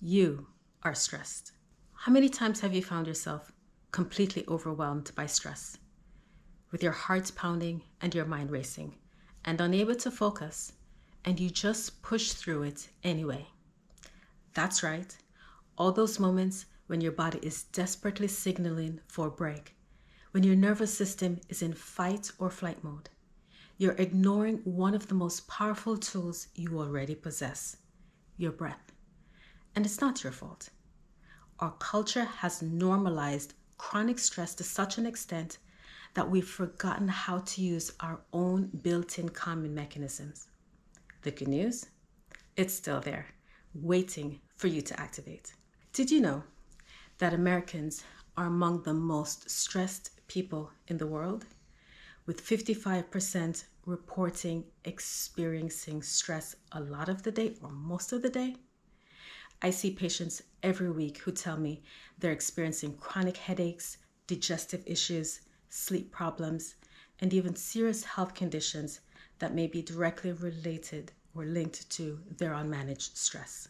You are stressed. How many times have you found yourself completely overwhelmed by stress, with your heart pounding and your mind racing, and unable to focus, and you just push through it anyway? That's right. All those moments when your body is desperately signaling for a break, when your nervous system is in fight or flight mode, you're ignoring one of the most powerful tools you already possess, your breath. And it's not your fault. Our culture has normalized chronic stress to such an extent that we've forgotten how to use our own built-in calming mechanisms. The good news? It's still there, waiting for you to activate. Did you know that Americans are among the most stressed people in the world, with 55% reporting experiencing stress a lot of the day or most of the day? I see patients every week who tell me they're experiencing chronic headaches, digestive issues, sleep problems, and even serious health conditions that may be directly related or linked to their unmanaged stress.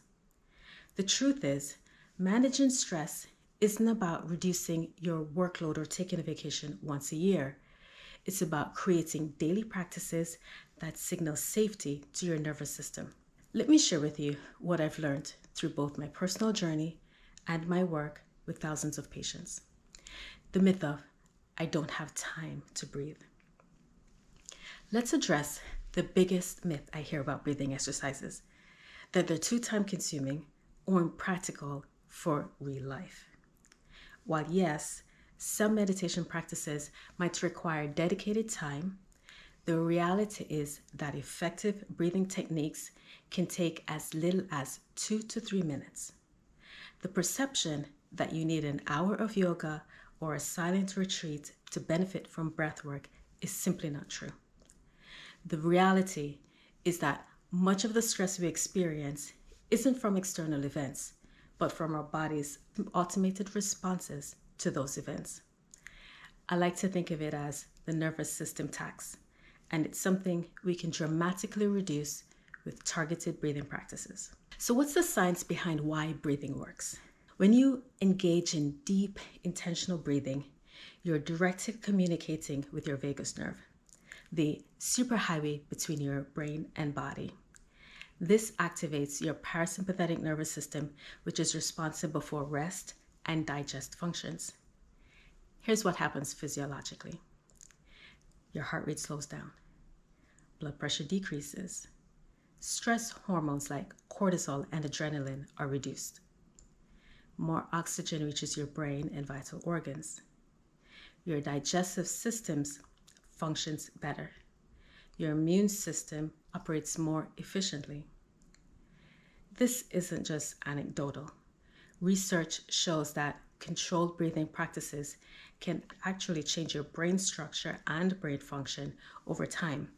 The truth is, managing stress isn't about reducing your workload or taking a vacation once a year. It's about creating daily practices that signal safety to your nervous system. Let me share with you what I've learned through both my personal journey and my work with thousands of patients. The myth of, I don't have time to breathe. Let's address the biggest myth I hear about breathing exercises, that they're too time consuming or impractical for real life. While yes, some meditation practices might require dedicated time, the reality is that effective breathing techniques can take as little as 2 to 3 minutes. The perception that you need an hour of yoga or a silent retreat to benefit from breathwork is simply not true. The reality is that much of the stress we experience isn't from external events, but from our body's automated responses to those events. I like to think of it as the nervous system tax, and it's something we can dramatically reduce with targeted breathing practices. So what's the science behind why breathing works? When you engage in deep, intentional breathing, you're directly communicating with your vagus nerve, the superhighway between your brain and body. This activates your parasympathetic nervous system, which is responsible for rest and digest functions. Here's what happens physiologically. Your heart rate slows down. Blood pressure decreases. Stress hormones like cortisol and adrenaline are reduced. More oxygen reaches your brain and vital organs. Your digestive systems functions better. Your immune system operates more efficiently. This isn't just anecdotal. Research shows that controlled breathing practices can actually change your brain structure and brain function over time,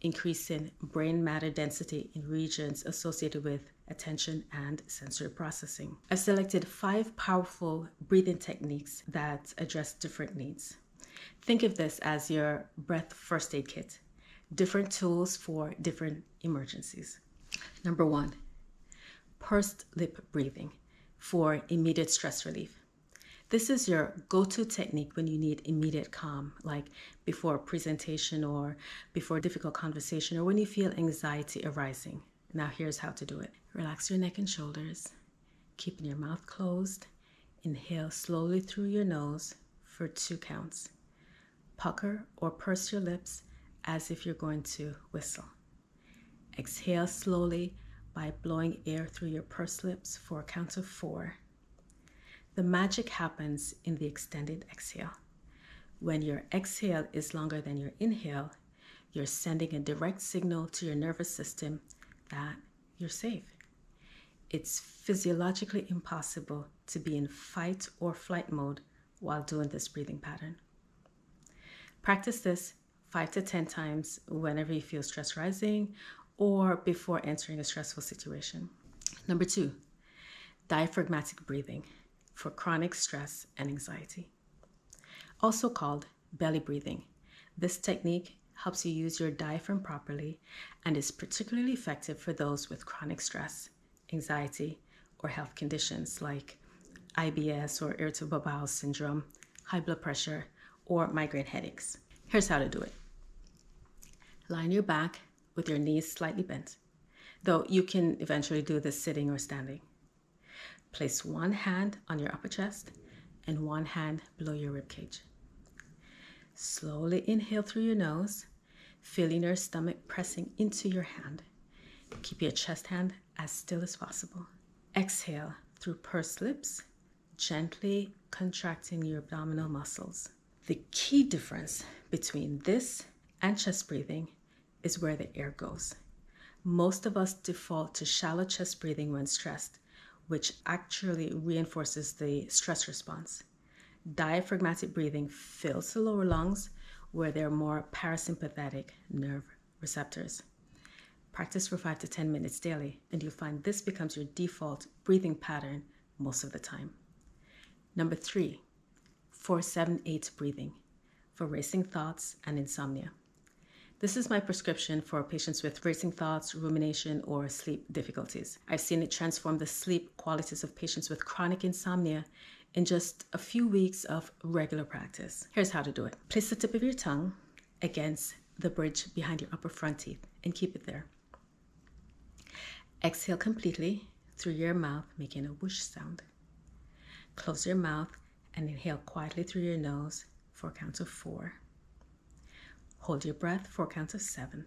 increasing brain matter density in regions associated with attention and sensory processing. I've selected 5 powerful breathing techniques that address different needs. Think of this as your breath first aid kit, different tools for different emergencies. Number 1, pursed lip breathing for immediate stress relief. This is your go-to technique when you need immediate calm, like before a presentation or before a difficult conversation, or when you feel anxiety arising. Now here's how to do it. Relax your neck and shoulders, keeping your mouth closed. Inhale slowly through your nose for 2 counts. Pucker or purse your lips as if you're going to whistle. Exhale slowly by blowing air through your pursed lips for a count of 4. The magic happens in the extended exhale. When your exhale is longer than your inhale, you're sending a direct signal to your nervous system that you're safe. It's physiologically impossible to be in fight or flight mode while doing this breathing pattern. Practice this 5 to 10 times whenever you feel stress rising or before entering a stressful situation. Number 2, diaphragmatic breathing for chronic stress and anxiety. Also called belly breathing. This technique helps you use your diaphragm properly and is particularly effective for those with chronic stress, anxiety, or health conditions like IBS or irritable bowel syndrome, high blood pressure, or migraine headaches. Here's how to do it. Lie on your back with your knees slightly bent, though you can eventually do this sitting or standing. Place one hand on your upper chest and one hand below your rib cage. Slowly inhale through your nose, feeling your stomach pressing into your hand. Keep your chest hand as still as possible. Exhale through pursed lips, gently contracting your abdominal muscles. The key difference between this and chest breathing is where the air goes. Most of us default to shallow chest breathing when stressed, which actually reinforces the stress response. Diaphragmatic breathing fills the lower lungs where there are more parasympathetic nerve receptors. Practice for 5 to 10 minutes daily, and you'll find this becomes your default breathing pattern most of the time. Number 3, 4-7-8 breathing for racing thoughts and insomnia. This is my prescription for patients with racing thoughts, rumination, or sleep difficulties. I've seen it transform the sleep qualities of patients with chronic insomnia in just a few weeks of regular practice. Here's how to do it. Place the tip of your tongue against the bridge behind your upper front teeth and keep it there. Exhale completely through your mouth, making a whoosh sound. Close your mouth and inhale quietly through your nose for a count of 4. Hold your breath for a count of 7.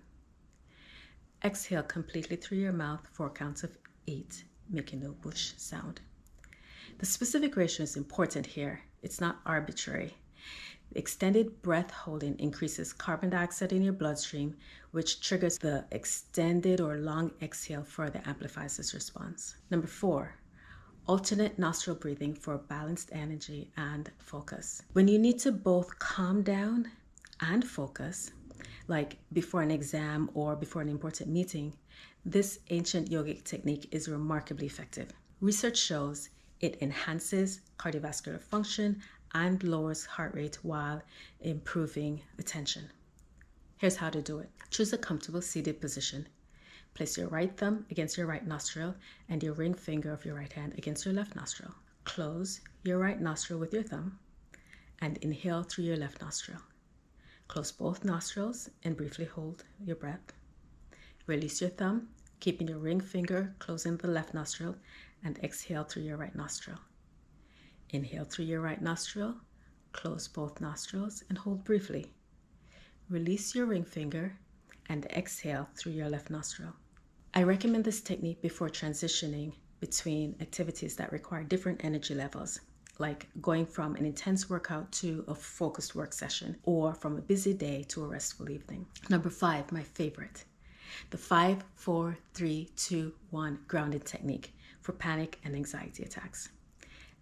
Exhale completely through your mouth for a count of 8, making a whoosh sound. The specific ratio is important here. It's not arbitrary. Extended breath holding increases carbon dioxide in your bloodstream, which triggers the extended or long exhale, further amplifies this response. Number 4, alternate nostril breathing for balanced energy and focus. When you need to both calm down and focus, like before an exam or before an important meeting, this ancient yogic technique is remarkably effective. Research shows it enhances cardiovascular function and lowers heart rate while improving attention. Here's how to do it. Choose a comfortable seated position. Place your right thumb against your right nostril and your ring finger of your right hand against your left nostril. Close your right nostril with your thumb and inhale through your left nostril. Close both nostrils and briefly hold your breath. Release your thumb, keeping your ring finger closing the left nostril, and exhale through your right nostril. Inhale through your right nostril, close both nostrils, and hold briefly. Release your ring finger and exhale through your left nostril. I recommend this technique before transitioning between activities that require different energy levels, like going from an intense workout to a focused work session, or from a busy day to a restful evening. Number 5, my favorite, the 5-4-3-2-1 grounding technique for panic and anxiety attacks.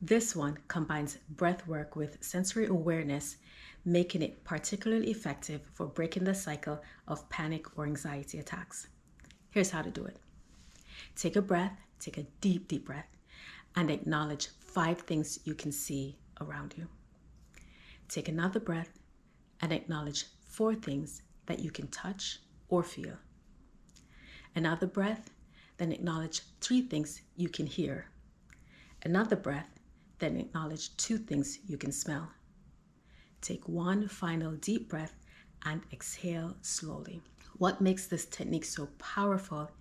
This one combines breath work with sensory awareness, making it particularly effective for breaking the cycle of panic or anxiety attacks. Here's how to do it. Take a breath, take a deep breath, and acknowledge 5 things you can see around you. Take another breath and acknowledge 4 things that you can touch or feel. Another breath, then acknowledge 3 things you can hear. Another breath, then acknowledge 2 things you can smell. Take one final deep breath and exhale slowly. What makes this technique so powerful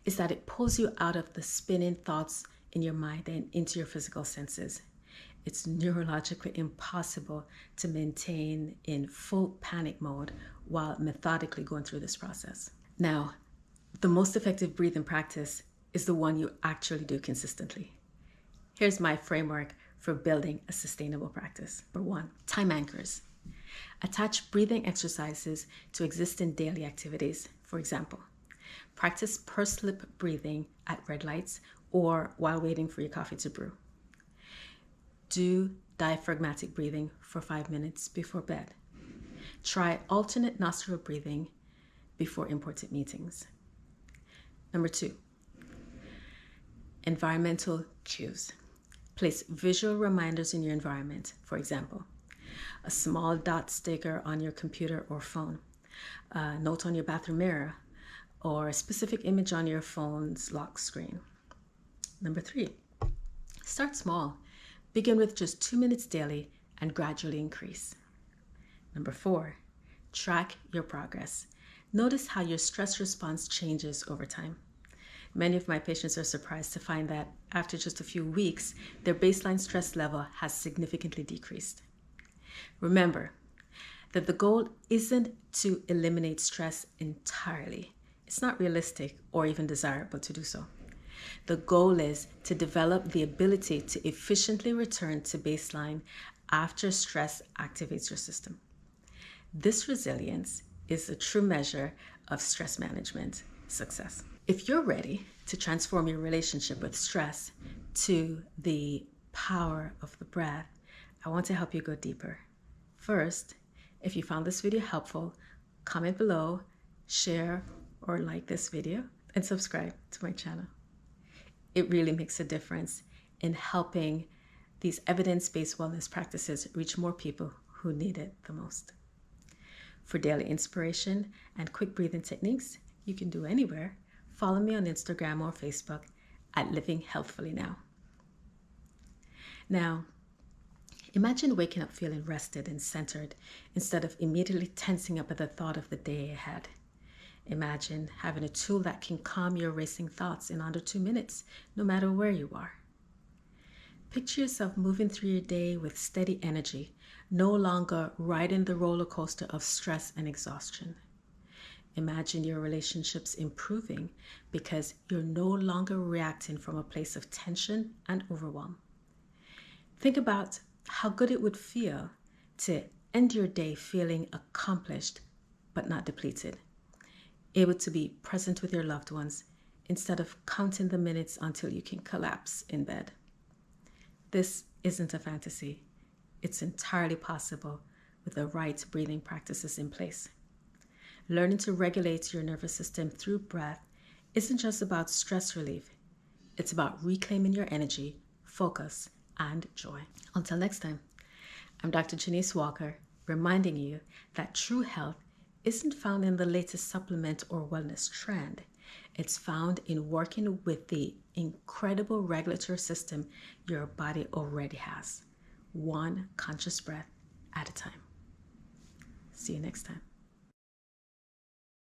is that it pulls you out of the spinning thoughts in your mind and into your physical senses. It's neurologically impossible to maintain in full panic mode while methodically going through this process. Now, the most effective breathing practice is the one you actually do consistently. Here's my framework for building a sustainable practice. Number 1, time anchors. Attach breathing exercises to existing daily activities. For example, practice pursed lip breathing at red lights or while waiting for your coffee to brew. Do diaphragmatic breathing for 5 minutes before bed. Try alternate nostril breathing before important meetings. Number 2, environmental cues. Place visual reminders in your environment. For example, a small dot sticker on your computer or phone, a note on your bathroom mirror, or a specific image on your phone's lock screen. Number 3, Start small. Begin with just 2 minutes daily and gradually increase. Number 4, track your progress. Notice how your stress response changes over time. Many of my patients are surprised to find that after just a few weeks, their baseline stress level has significantly decreased. Remember that the goal isn't to eliminate stress entirely. It's not realistic or even desirable to do so. The goal is to develop the ability to efficiently return to baseline after stress activates your system. This resilience is a true measure of stress management success. If you're ready to transform your relationship with stress to the power of the breath, I want to help you go deeper. First, if you found this video helpful, comment below, share or like this video, and subscribe to my channel. It really makes a difference in helping these evidence-based wellness practices reach more people who need it the most. For daily inspiration and quick breathing techniques you can do anywhere, follow me on Instagram or Facebook at Living Healthfully Now. Now, imagine waking up feeling rested and centered instead of immediately tensing up at the thought of the day ahead. Imagine having a tool that can calm your racing thoughts in under 2 minutes, no matter where you are. Picture yourself moving through your day with steady energy, no longer riding the roller coaster of stress and exhaustion. Imagine your relationships improving because you're no longer reacting from a place of tension and overwhelm. Think about how good it would feel to end your day feeling accomplished but not depleted, able to be present with your loved ones instead of counting the minutes until you can collapse in bed. This isn't a fantasy. It's entirely possible with the right breathing practices in place. Learning to regulate your nervous system through breath isn't just about stress relief. It's about reclaiming your energy, focus, and joy. Until next time, I'm Dr. Janice Walker, reminding you that true health isn't found in the latest supplement or wellness trend. It's found in working with the incredible regulatory system your body already has, one conscious breath at a time. See you next time.